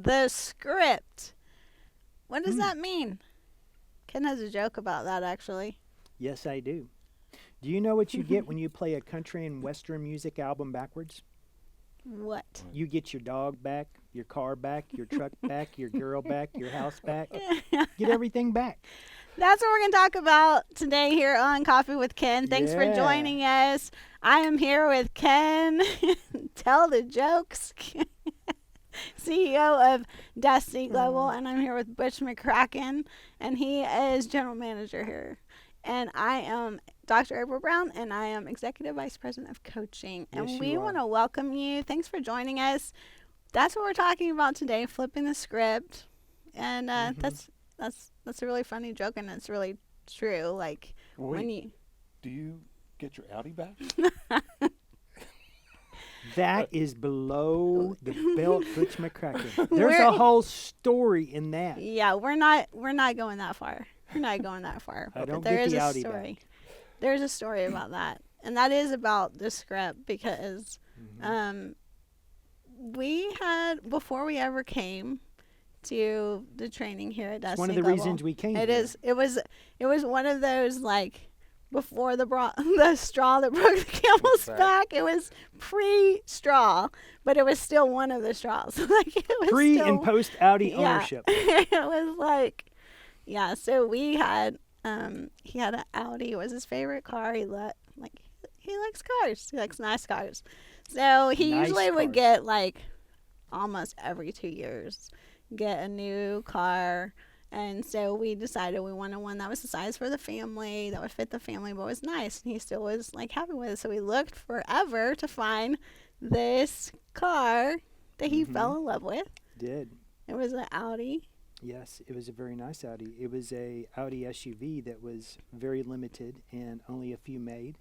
the script. What does that mean? Ken has a joke about that, actually. Yes, I do. Do you know what you get when you play a country and western music album backwards? What? You get your dog back, your car back, your truck back, your girl back, your house back. Get everything back. That's what we're going to talk about today here on Coffee with Ken. Thanks for Yeah. joining us. I am here with Ken, Tell the Jokes, CEO of Destiny Global, and I'm here with Butch McCracken, and he is general manager here. And I am Dr. April Brown, and I am Executive Vice President of Coaching. And Yes, we you want are. to welcome you. Thanks for joining us. That's what we're talking about today, flipping the script. And that's a really funny joke, and it's really true. Like, Well, when wait, you... do you get your Audi back? That is below the belt, Butch McCracken. There's We're- a whole story in that. Yeah, we're not going that far. We're not going that far. I But don't there get is the a Audi story. back. There's a story about that, and that is about the script because we had, before we ever came to the training here at Destiny It's one of the Global, reasons we came It here. is. It was one of those, like, before the straw that broke the camel's Exact- back. It was pre-straw, but it was still one of the straws. Like, it was Pre still, and post Audi yeah. ownership. It was like, yeah. So we had, he had an Audi. It was his favorite car. He likes cars. He likes nice cars. So he Nice usually would cars. get, like, almost every 2 years, get a new car. And so we decided we wanted one that was the size for the family, that would fit the family, but was nice. And he still was, like, happy with it. So we looked forever to find this car that he fell in love with. Did. It was an Audi. Yes, it was a very nice Audi. It was a Audi SUV that was very limited and only a few made,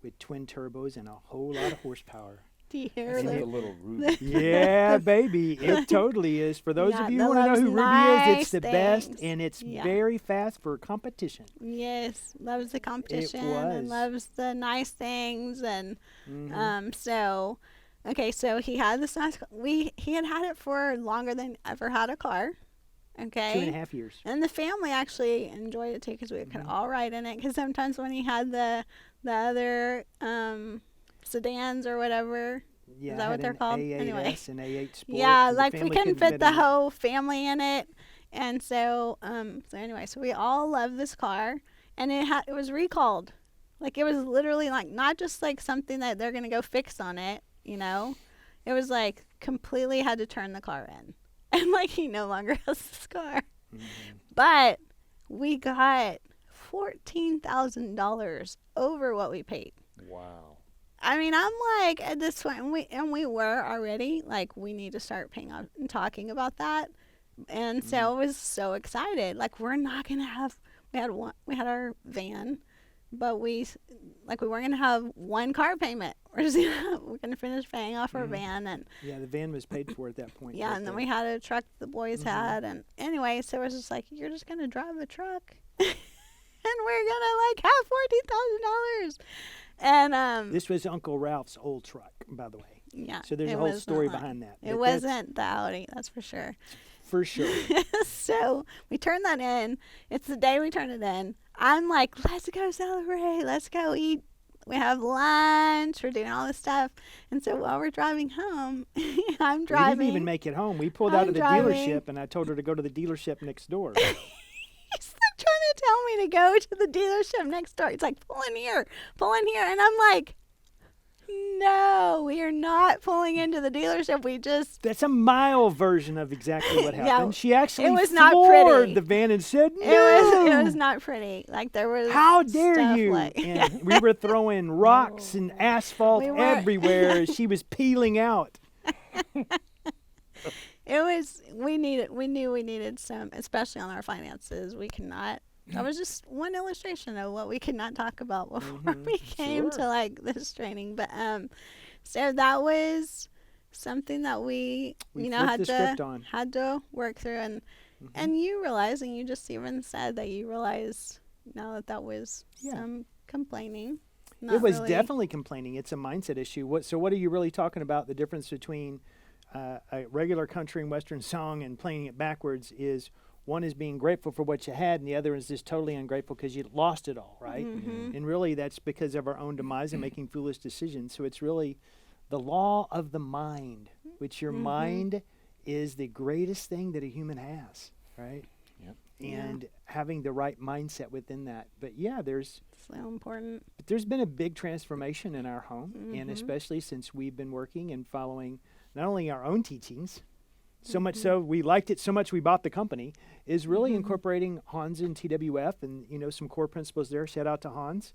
with twin turbos and a whole lot of horsepower. Do you hear It's like that? a little Ruby. Yeah, baby, it totally is. For those Yeah, of you that who want to know loves who Ruby is, nice it's the best, things. and it's Yeah. very fast for competition. Yes, loves the competition was. and loves the nice things. And Mhm. so, okay, so he had this nice, he had it for longer than ever had a car. Okay. 2.5 years. And the family actually enjoyed it too because we could all ride in it. Because sometimes when he had the other sedans or whatever, Yeah, that I what had they're an called? A8S Anyway. and A8 Sport. yeah, and the like we family couldn't fit in the it. whole family in it, and so anyway, so we all love this car, and it was recalled, like it was literally like not just like something that they're gonna go fix on it, it was like completely had to turn the car in, and like he no longer has this car. Mhm. But we got $14,000 over what we paid. Wow. I mean, I'm like at this point, and we were already like, we need to start paying off and talking about that. And so I was so excited. Like, we're not gonna have. We had our van, but we weren't gonna have one car payment. We're gonna finish paying off our van, and Yeah, the van was paid for at that point. yeah, but and then the- we had a truck the boys had, and anyway, so it was just like, you're just gonna drive a truck, and we're gonna like have $14,000. And This was Uncle Ralph's old truck, by the way. yeah, So there's it a whole was story not like- behind that. It but that's wasn't the Audi, that's for sure. for sure. So we turned that in. It's the day we turned it in. I'm like, let's go celebrate. Let's go eat. We have lunch. We're doing all this stuff. And so while we're driving home, I'm We driving. didn't even make it home. We pulled out I'm of the driving. dealership, and I told her to go to the dealership next door. He's like trying to tell me to go to the dealership next door. He's like, pull in here. And I'm like, no, we are not pulling into the dealership. We just, That's a mild version of exactly what Yeah, happened. She actually was not floored pretty. the van and said, "No, it was not pretty. Like there was how dare stuff you!" like- And we were throwing rocks and asphalt We were- everywhere as she was peeling out. It was, we knew we needed some, especially on our finances. We cannot, that was just one illustration of what we could not talk about before we came to Sure. like this training. But so that was something that we We had flipped the script on. had to work through, and you realize, and you just even said that you realize now that was Yeah. some complaining. It not was really- definitely complaining. It's a mindset issue. So what are you really talking about? The difference between a regular country and western song and playing it backwards is one is being grateful for what you had, and the other is just totally ungrateful because you lost it all, right? Mm-hmm. And really, that's because of our own demise and making foolish decisions. So it's really the law of the mind, which your mind is the greatest thing that a human has, right? Yep. And having the right mindset within that. But yeah, there's So important. been a big transformation in our home, and especially since we've been working and following not only our own teachings, so much so we liked it so much we bought the company, is really incorporating Hans and TWF and some core principles there. Shout out to Hans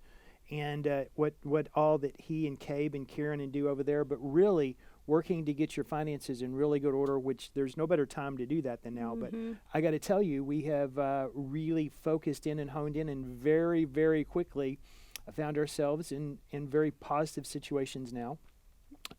and what all that he and Cabe and Karen and do over there, but really working to get your finances in really good order, which there's no better time to do that than now. But I got to tell you, we have really focused in and honed in, and very, very quickly found ourselves in very positive situations now.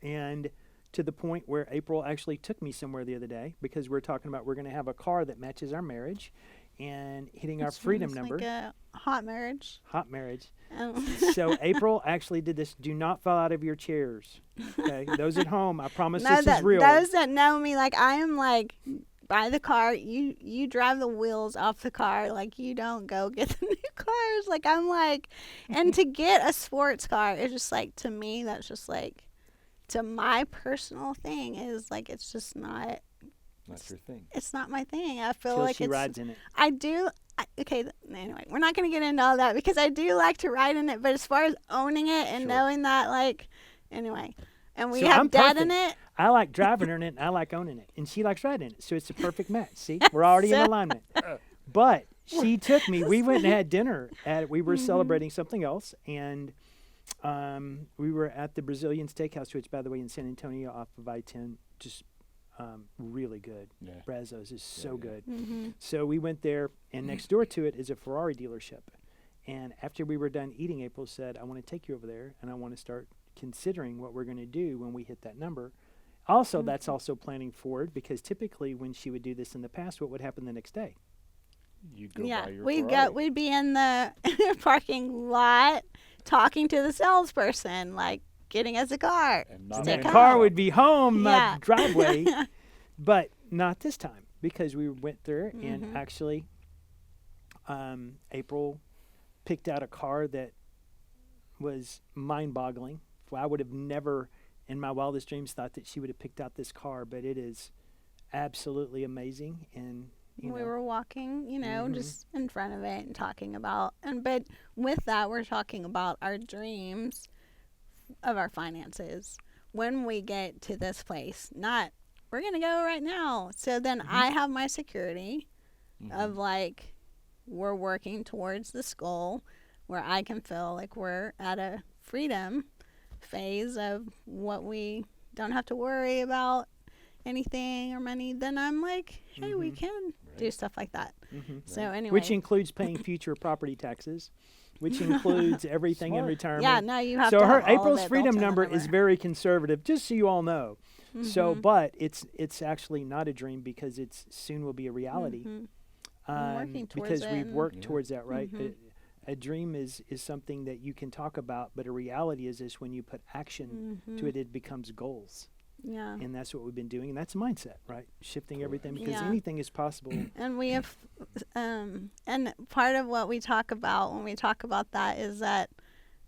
And to the point where April actually took me somewhere the other day because we're talking about we're going to have a car that matches our marriage and hitting our freedom number. Like a hot marriage. Hot marriage. Oh. So April actually did this. Do not fall out of your chairs. Okay, those at home, I promise No, this is real. those that know me, like I am like by the car. You drive the wheels off the car. Like you don't go get the new cars. Like I'm like, and to get a sports car is just like, to me that's just like, to my personal thing is like, it's just not. That's your thing. It's not my thing. I feel Till like she it's. rides in it. I do. Anyway, we're not going to get into all that because I do like to ride in it. But as far as owning it and Sure. knowing that, like, anyway, and we So have I'm Dad perfect. in it. I like driving in it, and I like owning it, and she likes riding it. So it's a perfect match. See, we're already in So- alignment. But she took me. We went and had dinner at. We were celebrating something else, and we were at the Brazilian Steakhouse, which, by the way, in San Antonio off of I-10, just really good. Yeah. Brazos is so yeah. good. Mm-hmm. So we went there, and next door to it is a Ferrari dealership. And after we were done eating, April said, I want to take you over there, and I want to start considering what we're going to do when we hit that number. Also, that's also planning forward, because typically when she would do this in the past, what would happen the next day? You'd go Yeah, buy your Ferrari. we'd be in the parking lot talking to the salesperson, like getting us a car. And not And Stick that out. car would be home, Yeah. driveway. But not this time, because we went there, Mm-hmm. and actually April picked out a car that was mind-boggling. I would have never in my wildest dreams thought that she would have picked out this car, but it is absolutely amazing. And We were walking, Mhm. just in front of it and talking about, but with that, we're talking about our dreams of our finances when we get to this place. Not, we're going to go right now. So then I have my security of like, we're working towards this goal where I can feel like we're at a freedom phase of what we don't have to worry about anything or money. Then I'm like, hey, we can do stuff like that. So anyway, which includes paying future property taxes, which includes everything in Smart. retirement. yeah, no, you have So to her have all of April's it freedom built in number the is very conservative, just so you all know. So, Mm-hmm. but it's actually not a dream because it's soon will be a reality. I'm working towards because it we've and- worked Yeah. towards that, right? Mhm. A dream is something that you can talk about, but a reality is when you put action to it, it becomes goals. Yeah. And that's what we've been doing, and that's a mindset, right? Shifting everything, because Yeah. anything is possible. And we have, and part of what we talk about when we talk about that is that,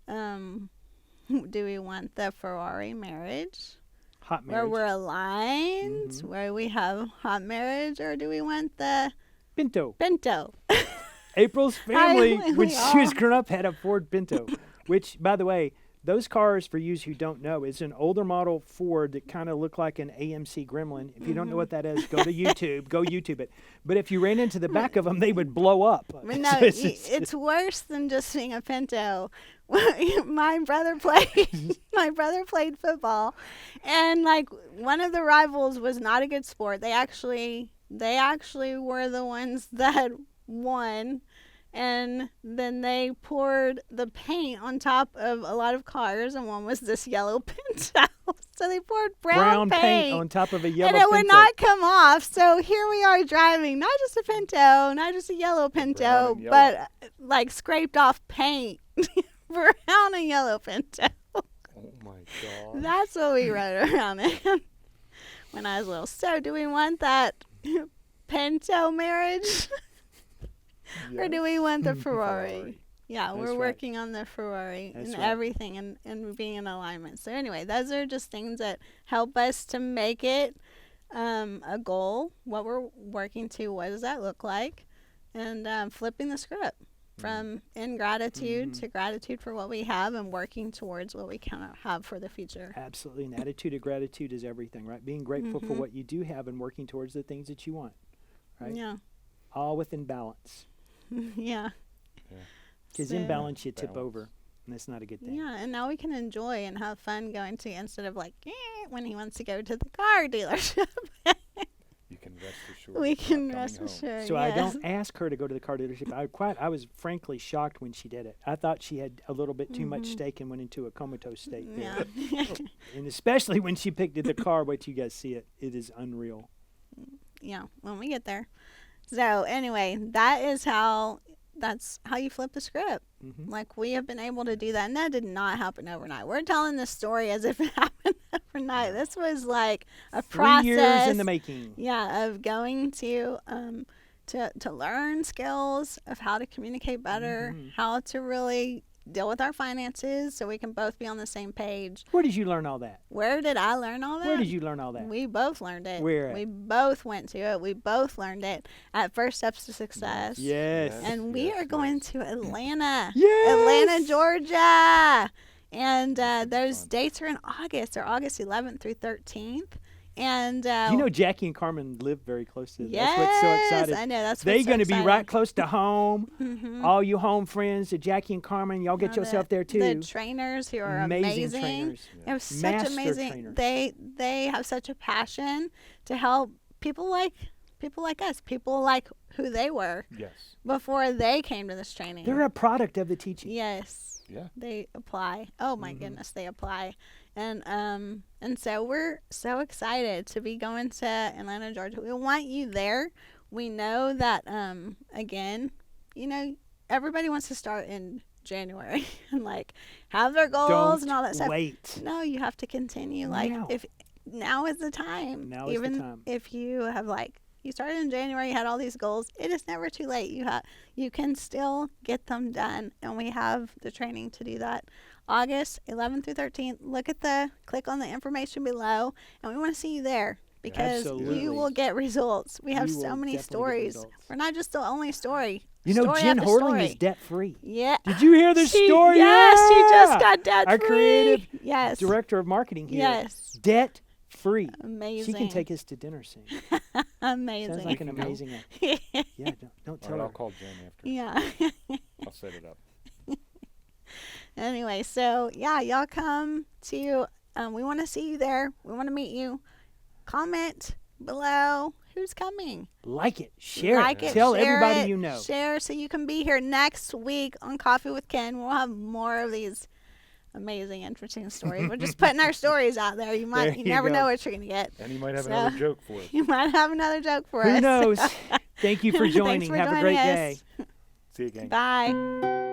do we want the Ferrari marriage Hot where marriage. we're aligned, Mhm. where we have hot marriage, or do we want the Pinto. Pinto? April's family, we when she was all- growing up, had a Ford Pinto, which, by the way, those cars, for you who don't know, is an older model Ford that kind of looked like an AMC Gremlin. If you don't know what that is, go to YouTube. Go YouTube it. But if you ran into the back of them, they would blow up. But no, So it's worse than just being a Pinto. My brother played football, and like one of the rivals was not a good sport. They actually were the ones that won, and then they poured the paint on top of a lot of cars, and one was this yellow Pinto. So they poured brown paint on top of a yellow and it would Pinto. not come off. So here we are driving, not just a Pinto, not just a yellow Pinto, and yellow. but like scraped off paint. Brown and yellow Pinto. Oh my God. That's what we rode around in. when I was little. So, do we want that Pinto marriage, or do we want the Ferrari? Yeah, That's we're right. working on the Ferrari That's and right. everything and being in alignment. So anyway, those are just things that help us to make it a goal. What we're working to, what does that look like? And flipping the script from ingratitude to gratitude for what we have and working towards what we can have for the future. Absolutely. An attitude of gratitude is everything, right? Being grateful for what you do have and working towards the things that you want, right? Yeah. All within balance. Yeah. Because So- imbalance, you tip Balance. over, and that's not a good thing. Yeah, and now we can enjoy and have fun going to, instead of like, when he wants to go to the car dealership. You can rest assured. We it's not can coming rest home. assured. So I yes. don't ask her to go to the car dealership. I was frankly shocked when she did it. I thought she had a little bit too much steak and went into a comatose state there. Yeah. And especially when she picked the car, wait till you guys see it. It is unreal. Yeah, when we get there. So anyway, that's how you flip the script. Mm-hmm. Like, we have been able to do that, and that did not happen overnight. We're telling this story as if it happened overnight. This was like a 3 process. years in the making. Yeah, of going to learn skills of how to communicate better, how to really deal with our finances, so we can both be on the same page. Where did you learn all that? Where did I learn all that? Where did you learn all that? We both learned it. Where at? We both went to it. We both learned it at First Steps to Success. Yes. And we are going to Atlanta. Yes! Atlanta, Georgia. And That's gonna be those fun. dates are in August. They're August 11th through 13th. And Do you know Jackie and Carmen live very close to yes, That's what's so exciting. I know. That's They're what's so going to be exciting. right close to home. Mhm. All you home friends, the Jackie and Carmen, y'all get Now yourself the- there too. The trainers who are amazing. trainers. They have such Master amazing. trainers. They have such a passion to help people like us, people like who they were Yes. before they came to this training. They're a product of the teaching. Yes, Yeah. they apply. Oh my goodness, they apply. And so we're so excited to be going to Atlanta, Georgia. We want you there. We know that again, everybody wants to start in January and like have their goals Don't and all that stuff. wait. No, you have to continue. Like, Now. if now is the time. Now is the Even time. if you have you started in January, you had all these goals. It is never too late. You can still get them done, and we have the training to do that. August 11th through 13th. Click on the information below, and we want to see you there because Absolutely. you will get results. We have You will so many definitely get stories. results. We're not just the only story. You know, Story Jen after Horling story. is debt free. Yeah. Did you hear this She- story? Yes, she just Yeah! got debt Our free. creative Yes. Director of marketing here. Yes. Debt free. Amazing. She can take us to dinner soon. Amazing. Sounds like an can go. amazing Yeah, don't All tell right, her. I'll call Jen after. Yeah. I'll set it up. Anyway, so yeah, y'all come to. We want to see you there. We want to meet you. Comment below who's coming. Like it, share Like it, it, tell share everybody it, you know. Share so you can be here next week on Coffee with Ken. We'll have more of these amazing, interesting stories. We're just putting our stories out there. You There you you never go. know what you're gonna get. And he might have So- another joke for us. You might have another joke for us. Who knows? Thank you for Thanks joining. for Have a joining great us. day. See you, gang. Bye.